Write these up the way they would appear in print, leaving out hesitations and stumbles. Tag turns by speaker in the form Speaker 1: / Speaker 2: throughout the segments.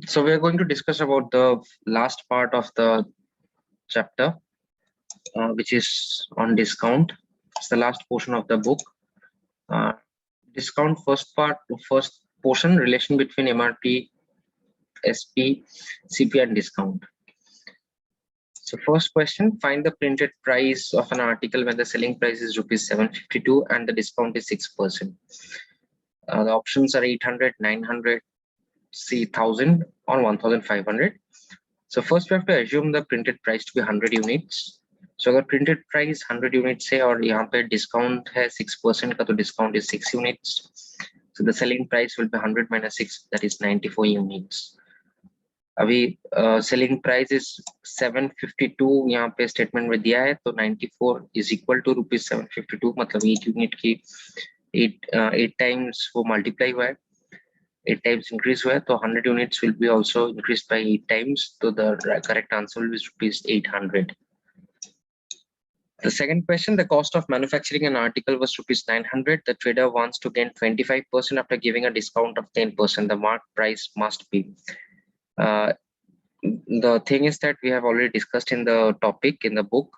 Speaker 1: So we are going to discuss about the last part of the chapter, which is on discount. It's the last portion of the book. Discount first portion, relation between MRP, SP, CP and discount. So first question, find the printed price of an article when the selling price is rupees 752 and the discount is 6%. The options are 800, 900, 1000 or 1500. So first we have to assume the printed price to be 100 units. So the printed price 100 units है और यहाँ पे discount है 6% का, तो discount is 6 units. So the selling price will be 100 minus 6, that is 94 units. अभी selling price is 752 यहाँ पे statement में दिया है, तो 94 is equal to rupees 752, मतलब 1 unit की 8 times वो multiply हुआ है, 8 times increase हुआ है, तो 100 units will be also increased by 8 times, so the correct answer will be rupees 800. The second question, the cost of manufacturing an article was rupees 900. The trader wants to gain 25% after giving a discount of 10%. The marked price must be. The thing is that we have already discussed in the topic in the book.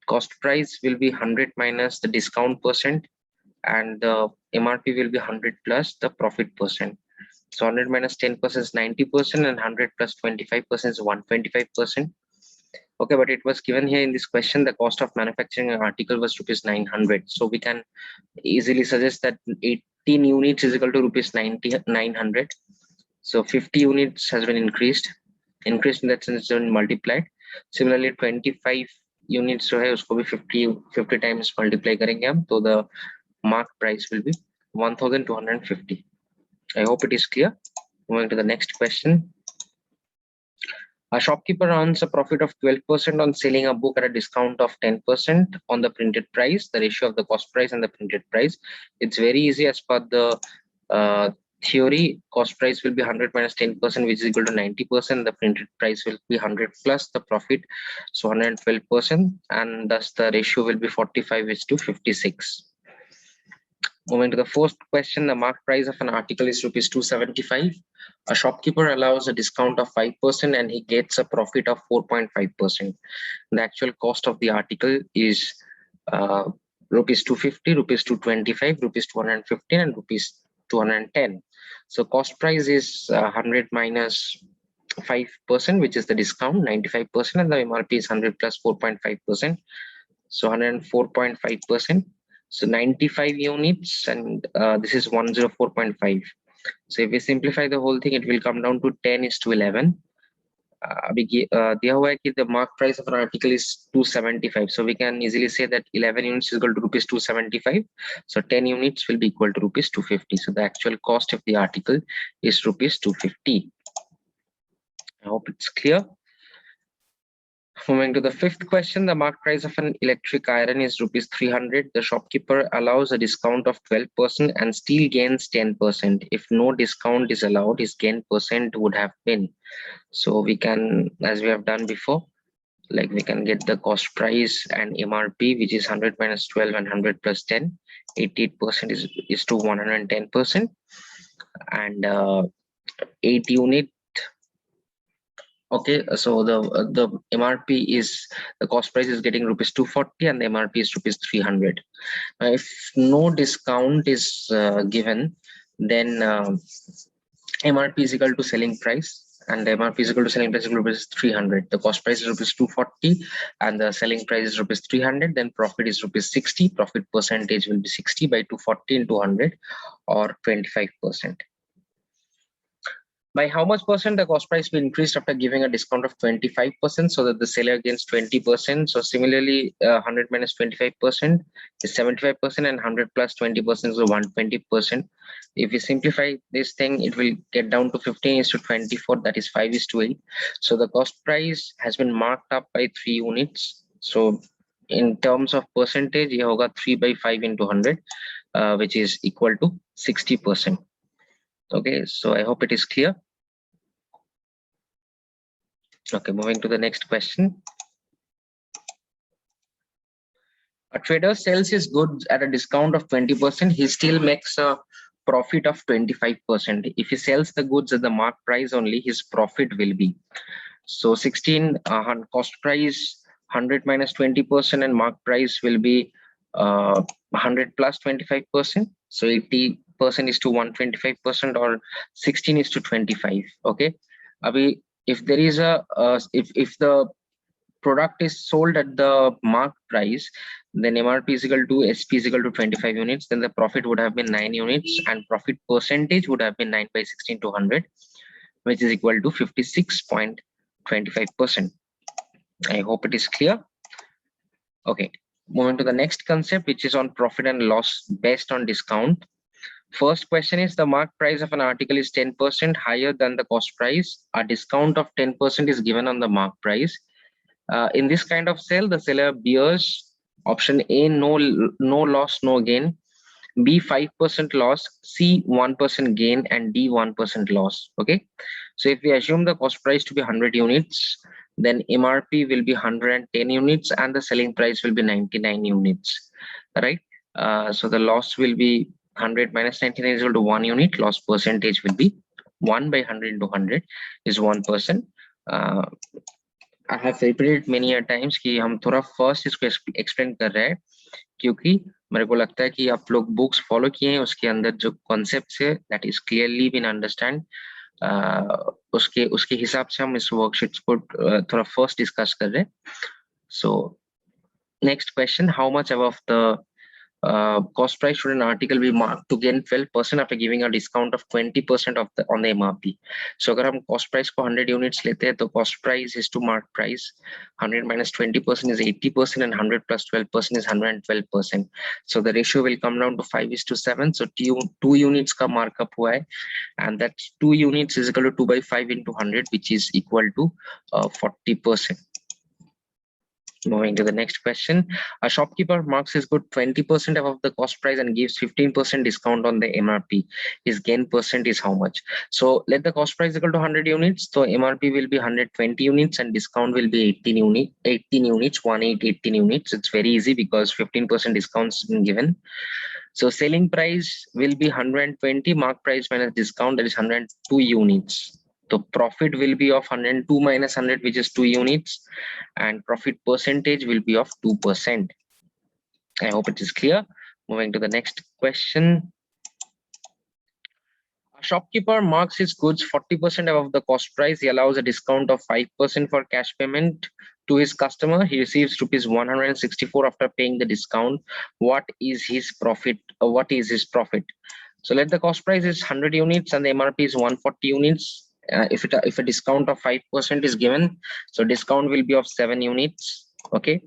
Speaker 1: Cost price will be 100 minus the discount percent, and the MRP will be 100 plus the profit percent. So 100 minus 10% is 90%, and 100 plus 25% is 125%. Okay, but it was given here in this question, the cost of manufacturing an article was rupees 900. So we can easily suggest that 18 units is equal to rupees 900. So 50 units has been increased in that sense it's been multiplied. Similarly 25 units जो है उसको भी 50 times multiply करेंगे हम, तो the mark price will be 1250. I hope it is clear. Moving to the next question. A shopkeeper earns a profit of 12% on selling a book at a discount of 10% on the printed price, the ratio of the cost price and the printed price. It's very easy. As per the theory, cost price will be 100 minus 10%, which is equal to 90%. The printed price will be 100 plus the profit, so 112%, and thus the ratio will be 45:56. Moving to the first question, the mark price of an article is rupees 275. A shopkeeper allows a discount of 5% and he gets a profit of 4.5%. The actual cost of the article is rupees 250, rupees 225, rupees 215, and rupees 210. So cost price is 100 minus 5%, which is the discount, 95%, and the MRP is 100 plus 4.5%. So 104.5%. So 95 units, and this is 104.5. So if we simplify the whole thing, it will come down to 10:11. दिया हुआ है कि the mark price of an article is 275. So we can easily say that 11 units is equal to rupees 275. So 10 units will be equal to rupees 250. So the actual cost of the article is rupees 250. I hope it's clear. Moving to the fifth question, the mark price of an electric iron is rupees 300. The shopkeeper allows a discount of 12% and still gains 10%. If no discount is allowed, his gain percent would have been. So we can, as we have done before, like we can get the cost price and MRP, which is 100 minus 12 and 100 plus 10. 88% is to 110%, and 8 unit. Okay, so the MRP is, the cost price is getting rupees 240 and the MRP is rupees 300. If no discount is given, then MRP is equal to selling price, and the MRP is equal to selling price is rupees 300. The cost price is rupees 240 and the selling price is rupees 300. Then profit is rupees 60. Profit percentage will be 60 by 240 into 100, or 25%. By how much percent the cost price will increase after giving a discount of 25%, so that the seller gains 20%. So similarly, 100 minus 25% is 75%, and 100 plus 20% is 120%. If we simplify this thing, it will get down to 15:24, that is 5:8. So the cost price has been marked up by 3 units. So in terms of percentage, ये होगा 3 by 5 into 100, which is equal to 60%. Okay, so I hope it is clear. Okay, moving to the next question. A trader sells his goods at a discount of 20%. He still makes a profit of 25%. If he sells the goods at the mark price only, his profit will be. So 16 cost price 100 minus 20% and mark price will be 100 plus 25%. So 80% is to 125% or 16 is to 25. Okay. Abhi, if there is a if the product is sold at the mark price, then MRP is equal to SP is equal to 25 units, then the profit would have been 9 units and profit percentage would have been 9 by 16 to 100, which is equal to 56.25%. I hope it is clear. Okay, moving to the next concept, which is on profit and loss based on discount. First question is the mark price of an article is 10% higher than the cost price. A discount of 10% is given on the mark price. In this kind of sale, the seller bears option A, no loss, no gain, B, 5% loss, C, 1% gain, and D, 1% loss. Okay, so if we assume the cost price to be 100 units, then MRP will be 110 units and the selling price will be 99 units, right? So the loss will be 100 minus 99 is equal to 1 unit. Loss percentage will be 1 by 100 into 100 is 1%. I have repeated many a times कि हम थोड़ा first इसको explain कर रहे हैं क्योंकि मेरे को लगता है कि आप लोग books follow किए हैं, उसके अंदर जो concepts है that is clearly been understand, उसके हिसाब से हम इस worksheets को थोड़ा first discuss कर रहे हैं. So next question, how much above the cost price should an article be marked to gain 12% after giving a discount of 20% of the on the MRP? So अगर हम cost price को 100 units लेते हैं तो cost price is to mark price, 100 minus 20% is 80% and 100 plus 12% is 112%. So the ratio will come down to 5:7. So 2 units का markup हुआ है and that 2 units is equal to 2 by 5 into 100, which is equal to 40%. Moving to the next question, a shopkeeper marks his good 20% above the cost price and gives 15% discount on the MRP. His gain percent is how much? So let the cost price equal to 100 units. So MRP will be 120 units and discount will be 18 units, 18 units. It's very easy because 15% discounts been given. So selling price will be 120, mark price minus discount, that is 102 units. So profit will be of 102 minus 100, which is 2 units, and profit percentage will be of 2%. I hope it is clear. Moving to the next question. A shopkeeper marks his goods 40% above the cost price. He allows a discount of 5% for cash payment to his customer. He receives rupees 164 after paying the discount. What is his profit? So let the cost price is 100 units and the MRP is 140 units. If a discount of 5% is given, so discount will be of 7 units. Okay,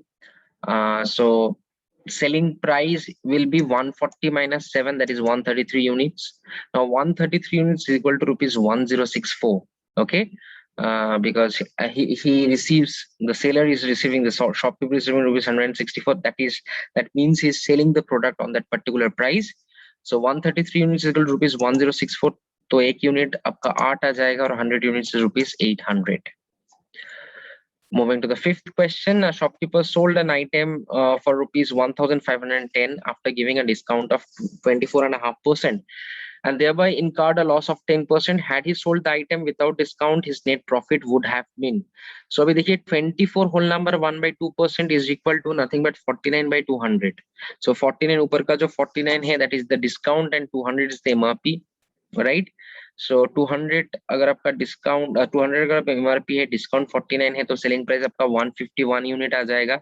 Speaker 1: so selling price will be 140 minus 7, that is 133 units. Now 133 units is equal to rupees 1064. Okay, because he receives, the seller is receiving, the shopkeeper is receiving rupees 164. That means he's selling the product on that particular price. So 133 units is equal to rupees 1064. तो 1 unit आपका 8 आ जाएगा और 100 units is rupees 800. Moving to the fifth question, a shopkeeper sold an item for rupees 1510 after giving a discount of 24.5% and thereby incurred a loss of 10%. Had he sold the item without discount, his net profit would have been. So अभी देखिए 24 whole number 1 by 2% is equal to nothing but 49 by 200. So 49 ऊपर का जो 49 है, that is the discount, and 200 is the MRP. Right, सो 200 अगर आपका discount 200 अगर MRP है, डिस्काउंट 49 है, तो सेलिंग प्राइस आपका 151 यूनिट आ जाएगा,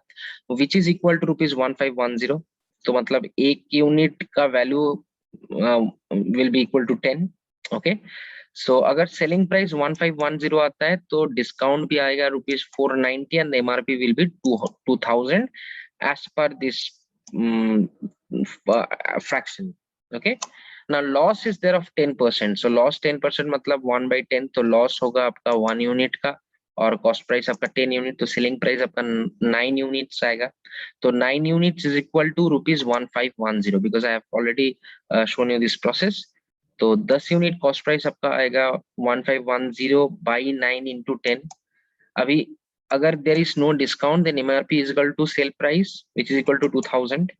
Speaker 1: which is equal to rupees 1510. तो मतलब 1 यूनिट का value will be equal to 10. Okay, so अगर सेलिंग प्राइस 1510 आता है तो डिस्काउंट भी आएगा rupees 490 and MRP will be 2000 as per this fraction. Okay, now loss is there of 10%. so loss 10% मतलब 1 by 10, तो loss होगा आपका 1 यूनिट का और cost price आपका 10 यूनिट, तो selling price आपका 9 यूनिट्स आएगा. तो 9 units is equal to rupees 1510 because I have already shown you this process. तो 10 यूनिट cost price आपका आएगा 1510 by 9 into 10. अभी अगर there is no discount, then MRP is equal to sale price which is equal to 2000.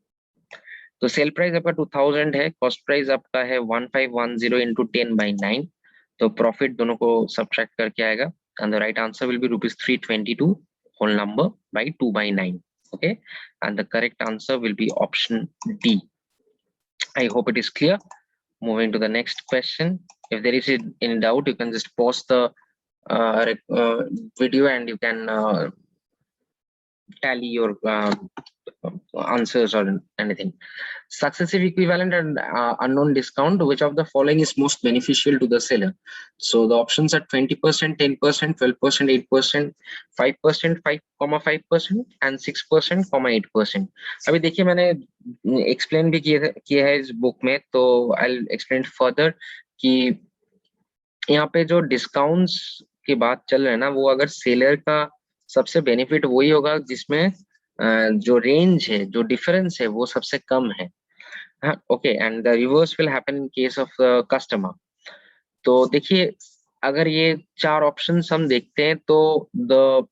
Speaker 1: तो sale price आपका 2000 है, cost price आपका है 1510 इंटू 10/9, तो प्रॉफिट दोनों को सब्ट्रैक्ट करके आएगा and the right answer will be rupees 322 whole number by 2/9. Okay, and the correct answer will be option D. I hope it is clear. Moving to the next question. If there is any doubt, you can just pause the video and you can tally your answers or anything. Successive equivalent and unknown discount, which of the following is most beneficial to the seller? So the options are 20%, 10%, 12%, 8%, 5%, 5.5% and 6%, 8%. अभी देखिए मैंने explain भी किया है इस book में, तो I'll explain further कि यहाँ पे जो discounts की बात चल रहा है ना, वो अगर seller का सबसे benefit वही होगा जिसमें जो रेंज है, जो डिफरेंस है, वो सबसे कम है. Okay, and the reverse will happen in case of customer. तो देखिए अगर ये चार ऑप्शंस हम देखते हैं तो द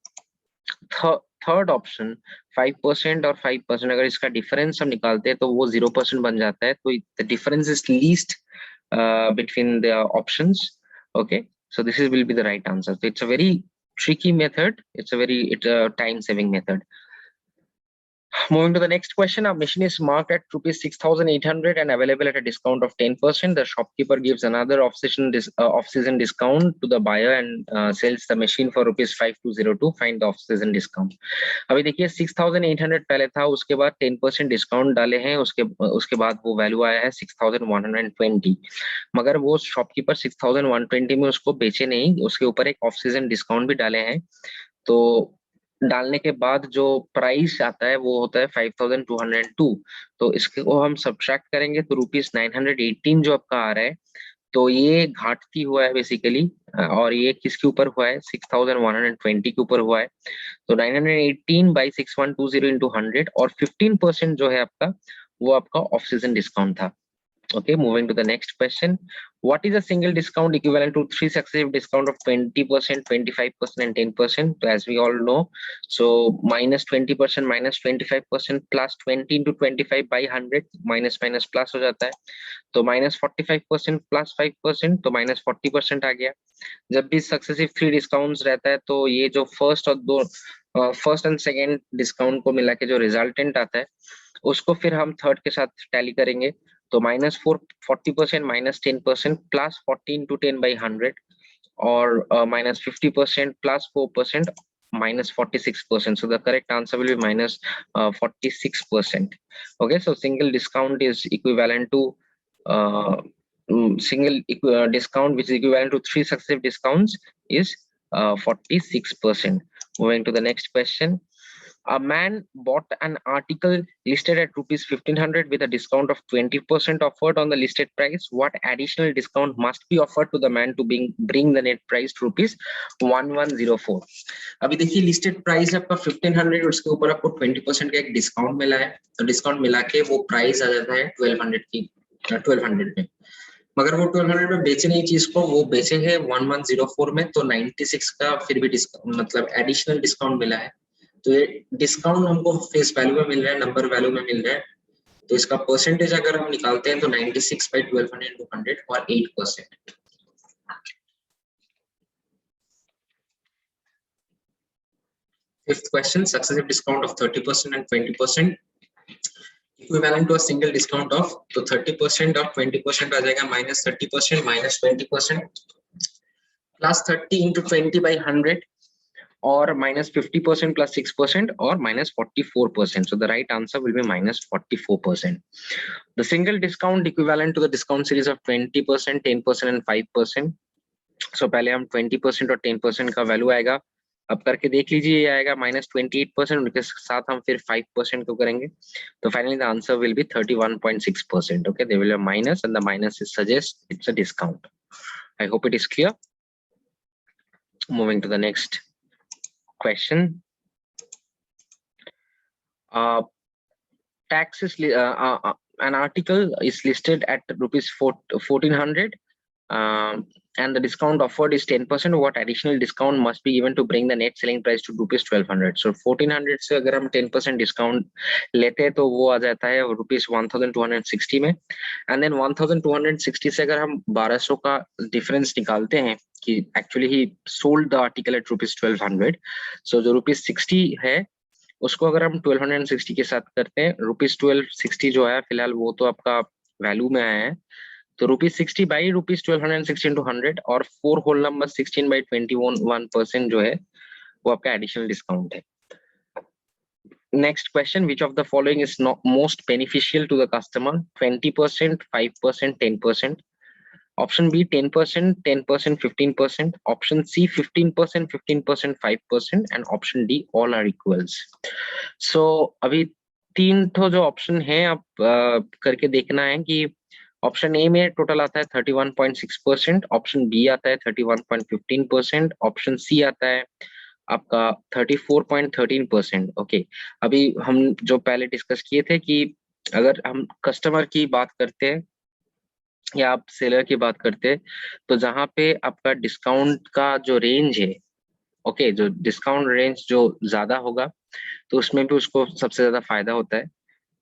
Speaker 1: थर्ड ऑप्शन 5% और 5%, अगर इसका डिफरेंस हम निकालते हैं तो वो 0% बन जाता है. तो the difference is least between the options. Okay, so this will be the right answer. So it's a very tricky method. It's a time saving method. Moving to the next question, our machine is marked at rupees 6,800 and available at a discount of 10%. The shopkeeper gives another off-season discount to the buyer and sells the machine for rupees 5,202. Find the off-season discount. अभी देखिए 6,800 पहले था, उसके बाद 10% discount डाले हैं, उसके बाद वो वैल्यू आया है 6,120. मगर वो शॉपकीपर 6,120 में उसको बेचे नहीं, उसके ऊपर एक ऑफ सीजन डिस्काउंट भी डाले हैं. तो डालने के बाद जो प्राइस आता है वो होता है 5,202. तो इसके को हम सब्ट्रैक्ट करेंगे तो रुपीज 918 जो आपका आ रहा है, तो ये घाटती हुआ है बेसिकली. और ये किसके ऊपर हुआ है? 6,120 के ऊपर हुआ है. तो 918 बाई 6120 इंटू 100 और 15% जो है आपका, वो आपका ऑफ सीजन डिस्काउंट था. Okay, moving to the next question. What is a single discount equivalent to three successive discount of 20%, 25% and 10%? So as we all know, so minus 20%, minus 25% plus 20 into 25 by 100, minus plus हो जाता है. तो minus 45% plus 5%, तो minus 40% आ गया. जब भी successive 3 discounts रहता है तो ये जो first और दो फर्स्ट एंड सेकेंड डिस्काउंट को मिला के जो रिजल्टेंट आता है, उसको फिर हम थर्ड के साथ टैली करेंगे. तो minus 40%, minus 10% plus 40 into 10 by 100 or minus 50% plus 4% minus 46%. So the correct answer will be minus 46%. Okay, so single discount is equivalent to discount which is equivalent to 3 successive discounts is 46%. Moving to the next question. A man bought an article listed at rupees 1,500 with a discount of 20% offered on the listed price. What additional discount must be offered to the man to bring the net price to rupees 1,104? अभी देखिए listed price आपका 1,500, उसके ऊपर आपको 20% का एक discount मिला है. तो डिस्काउंट मिला के वो प्राइस आ जाता है 1,200 में. मगर वो 1,200 में बेचे नहीं चीज को, वो बेचे हैं 1,104 में. तो 96 का फिर भी मतलब एडिशनल डिस्काउंट मिला है. तो ये डिस्काउंट हमको फेस वैल्यू में मिल रहा है, नंबर वैल्यू में मिल रहा है. तो इसका परसेंटेज अगर हम निकालते हैं तो 96 by 1,200 into 100 और 8%. Fifth question, successive discount of 30% and 20% equivalent to a single discount of, तो 30% और 20% आ जाएगा minus 30% minus 20% plus 30 into 20 by 100 or minus 50% plus 6% or minus 44%. So the right answer will be minus 44%. The single discount equivalent to the discount series of 20%, 10% and 5%. So पहले हम 20% और 10% का value आएगा, अब करके देख लीजिए. ये आएगा minus 28%, उनके साथ हम फिर 5% को करेंगे. तो finally the answer will be 31.6%. Okay, there will be a minus and the minus is suggest it's a discount. I hope it is clear. Moving to the next question. Tax is an article is listed at rupees 1,400 and the discount offered is 10%, what additional discount must be given to bring the net selling price to rupees 1200? So 1400 से अगर हम 10% discount लेते हैं तो वो आ जाता है rupees 1260 में, and then 1260 से अगर हम 1200 का difference निकालते हैं कि actually he sold the article at rupees 1200, so जो rupees 60 है उसको अगर हम 1260 के साथ करते हैं, rupees 1260 जो है फिलहाल वो तो आपका वैल्यू में आया है, तो ₹60 बाई ₹1260 into 100 और 4 होल नंबर 16 by 21% जो है वो आपका एडिशनल डिस्काउंट है. Next question, which of the following is not most beneficial to the customer? 20%, 5%, 10%. Option B 10%, 10%, 15%. Option C 15%, 15%, 5%, and option D all are equals. So अभी तीन तो जो ऑप्शन है आप करके देखना है कि ऑप्शन ए में टोटल आता है 31.6%, ऑप्शन बी आता है 31.15%, ऑप्शन सी आता है आपका 34.13%. ओके, अभी हम जो पहले डिस्कस किए थे कि अगर हम कस्टमर की बात करते हैं या आप सेलर की बात करते हैं तो जहां पे आपका डिस्काउंट का जो रेंज है, ओके, जो डिस्काउंट रेंज जो ज्यादा होगा तो उसमें भी उसको सबसे ज्यादा फायदा होता है.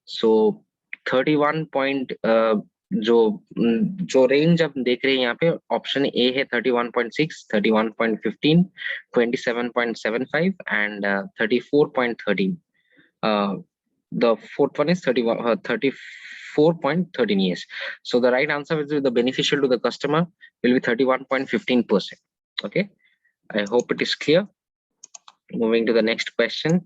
Speaker 1: सो 31 जो रेंज आप देख रहे हैं यहाँ पे, ऑप्शन ए है 31.6, 31.15, 27.75 and 34.13. The fourth one is 34.13. Yes, so the right answer is the beneficial to the customer will be 31.15%. Okay, I hope it is clear. Moving to the next question.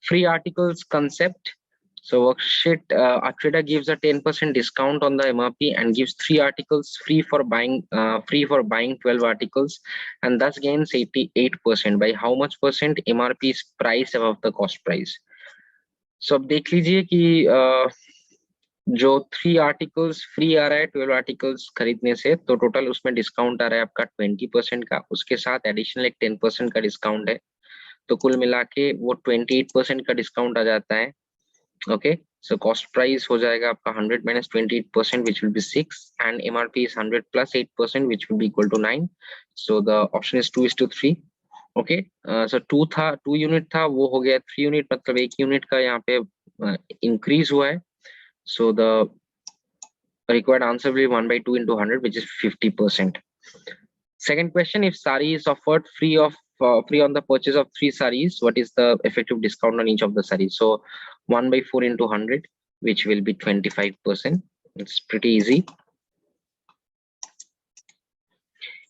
Speaker 1: Free articles concept. So worksheet, a trader gives a 10% discount on the MRP and gives 3 articles free for buying 12 articles, and thus gains 88%. By how much percent MRP is priced above the cost price? So अब देख लीजिए कि जो 3 articles free आ रहा है 12 articles खरीदने से, तो टोटल उसमें डिस्काउंट आ रहा है आपका 20% का, उसके साथ एडिशनल एक 10% का डिस्काउंट है, तो कुल मिला के वो 28% का डिस्काउंट आ जाता है. ओके, सो कॉस्ट प्राइस हो जाएगा आपका 100 minus 28% which will be 6, and MRP is 100 plus 8% which will be equal to 9. So the option is 2:3. Okay, so 2 unit था वो हो गया 3 यूनिट, मतलब 1 यूनिट का यहाँ पे इंक्रीज हुआ है. So the required answer will be 1/2 into 100 which is 50%. Second question, if sari is offered free on the purchase of 3 saris, what is the effective discount on each of the saris? So 1/4 into 100 which will be 25%. It's pretty easy.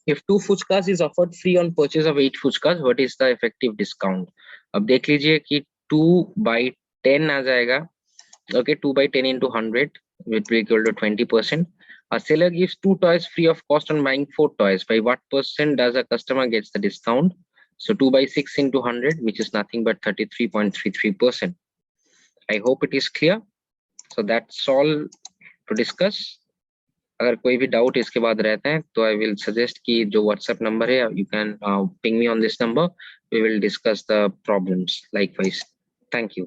Speaker 1: If 2 fuchkas is offered free on purchase of 8 fuchkas, what is the effective discount? अब देख लीजिए कि 2/10 आ जाएगा. Okay, 2/10 into 100 which will be equal to 20%. A seller gives 2 toys free of cost on buying 4 toys. By what percent does a customer gets the discount? So 2/6 into 100, which is nothing but 33.33%. I hope it is clear. So that's all to discuss. अगर कोई भी doubt इसके बाद रहता है तो I will suggest कि जो व्हाट्सएप नंबर है you can ping me on this number. We will discuss the problems likewise. Thank you.